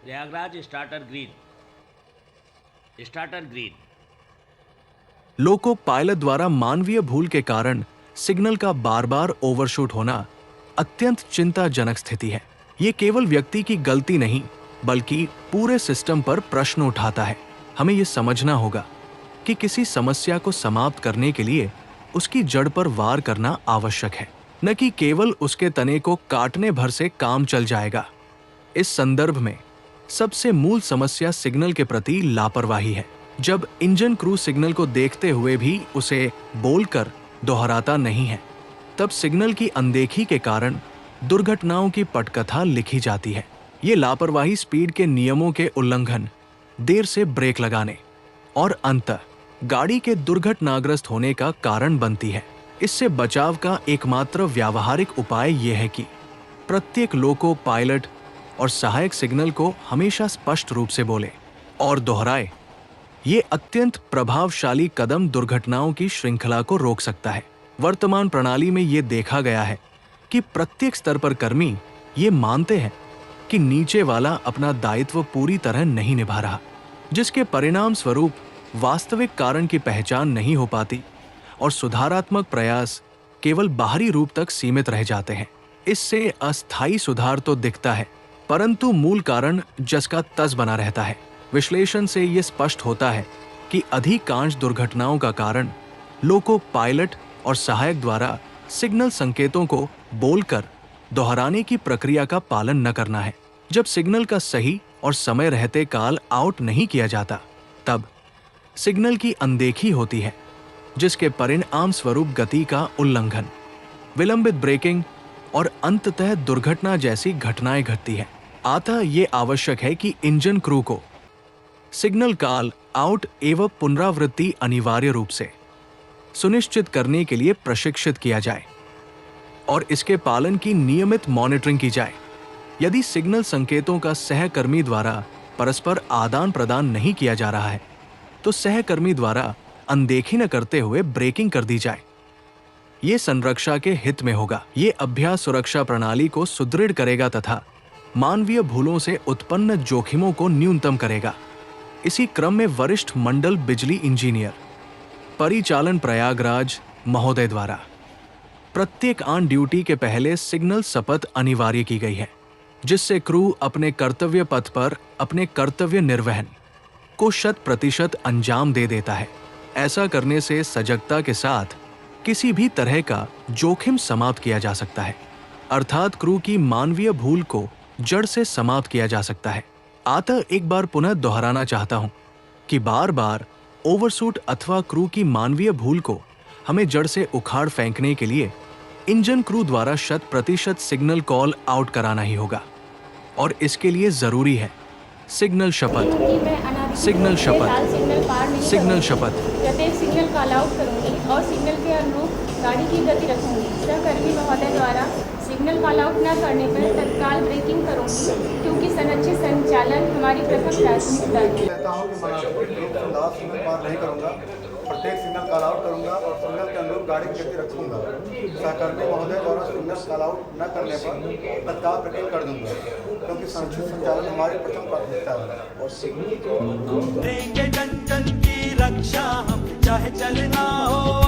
Prayagraj starter green, starter green. Loco pilot द्वारा मानवीय भूल के कारण सिग्नल का बार बार ओवरशूट होना अत्यंत चिंताजनक स्थिति है। ये केवल व्यक्ति की गलती नहीं बल्कि पूरे सिस्टम पर प्रश्न उठाता है। हमें ये समझना होगा कि किसी समस्या को समाप्त करने के लिए उसकी जड़ पर वार करना आवश्यक है, न कि केवल उसके तने को काटने भर से काम चल जाएगा। इस संदर्भ में सबसे मूल समस्या सिग्नल के प्रति लापरवाही है। जब इंजन क्रू सिग्नल को देखते हुए भी उसे बोलकर दोहराता नहीं है, तब सिग्नल की अनदेखी के कारण दुर्घटनाओं की पटकथा लिखी जाती है। ये लापरवाही स्पीड के नियमों के उल्लंघन, देर से ब्रेक लगाने और अंततः गाड़ी के दुर्घटनाग्रस्त होने का कारण बनती है। इससे बचाव का एकमात्र व्यावहारिक उपाय यह है कि प्रत्येक लोको पायलट और सहायक सिग्नल को हमेशा स्पष्ट रूप से बोले और दोहराए। ये अत्यंत प्रभावशाली कदम दुर्घटनाओं की श्रृंखला को रोक सकता है। वर्तमान प्रणाली में ये देखा गया है कि प्रत्येक स्तर पर कर्मी ये मानते हैं कि नीचे वाला अपना दायित्व पूरी तरह नहीं निभा रहा, जिसके परिणाम स्वरूप वास्तविक कारण की पहचान नहीं हो पाती और सुधारात्मक प्रयास केवल बाहरी रूप तक सीमित रह जाते हैं। इससे अस्थायी सुधार तो दिखता है, परंतु मूल कारण जस का तस बना रहता है। विश्लेषण से यह स्पष्ट होता है कि अधिकांश दुर्घटनाओं का कारण लोको पायलट और सहायक द्वारा सिग्नल संकेतों को बोलकर दोहराने की प्रक्रिया का पालन न करना है। जब सिग्नल का सही और समय रहते काल आउट नहीं किया जाता, तब सिग्नल की अनदेखी होती है, जिसके परिणाम स्वरूप गति का उल्लंघन, विलंबित ब्रेकिंग और अंततः दुर्घटना जैसी घटनाएं घटती है। अतः ये आवश्यक है कि इंजन क्रू को सिग्नल काल आउट एवं पुनरावृत्ति अनिवार्य रूप से सुनिश्चित करने के लिए प्रशिक्षित किया जाए और इसके पालन की नियमित मॉनिटरिंग की जाए। यदि सिग्नल संकेतों का सहकर्मी द्वारा परस्पर आदान प्रदान नहीं किया जा रहा है, तो सहकर्मी द्वारा अनदेखी न करते हुए ब्रेकिंग कर दी जाए। ये संरक्षा के हित में होगा। ये अभ्यास सुरक्षा प्रणाली को सुदृढ़ करेगा तथा मानवीय भूलों से उत्पन्न जोखिमों को न्यूनतम करेगा। इसी क्रम में वरिष्ठ मंडल बिजली इंजीनियर परिचालन प्रयागराज महोदय द्वारा प्रत्येक ऑन ड्यूटी के पहले सिग्नल शपथ अनिवार्य की गई है, जिससे क्रू अपने कर्तव्य पथ पर अपने कर्तव्य निर्वहन को 100% अंजाम दे देता है। ऐसा करने से सजगता के साथ किसी भी तरह का जोखिम समाप्त किया जा सकता है, अर्थात क्रू की मानवीय भूल को जड़ से समाप्त किया जा सकता है। अतः एक बार पुनः दोहराना चाहता हूं कि बार बार ओवरशूट अथवा क्रू की मानवीय भूल को हमें जड़ से उखाड़ फेंकने के लिए इंजन क्रू द्वारा 100% सिग्नल कॉल आउट कराना ही होगा। और इसके लिए जरूरी है सिग्नल शपथ, सिग्नल शपथ, सिग्नल शपथ। प्रत्येक सिग्नल कॉल आउट करूंगी और सिग्नल के अनुरूप गाड़ी की गति रखूंगी। सहकर्मी महोदय द्वारा सिग्नल कॉल आउट न करने पर तत्काल ब्रेकिंग करूंगी, क्योंकि संरक्षित संचालन हमारी प्रथम प्राथमिकता है। कहता हूं कि मैं सिग्नल पार नहीं करूंगा, प्रत्येक सिग्नल कॉल आउट करूंगा और सिग्नल के अनुरूप गाड़ी की गति रखूंगा। सहकर्मी महोदय द्वारा सिग्नल कॉल आउट न करने पर तत्काल ब्रेकिंग कर दूंगा, क्योंकि संरक्षित संचालन हमारी प्रथम प्राथमिकता है। और सिग्नल को देंगे जन जन की रक्षा हम, चाहे चलना हो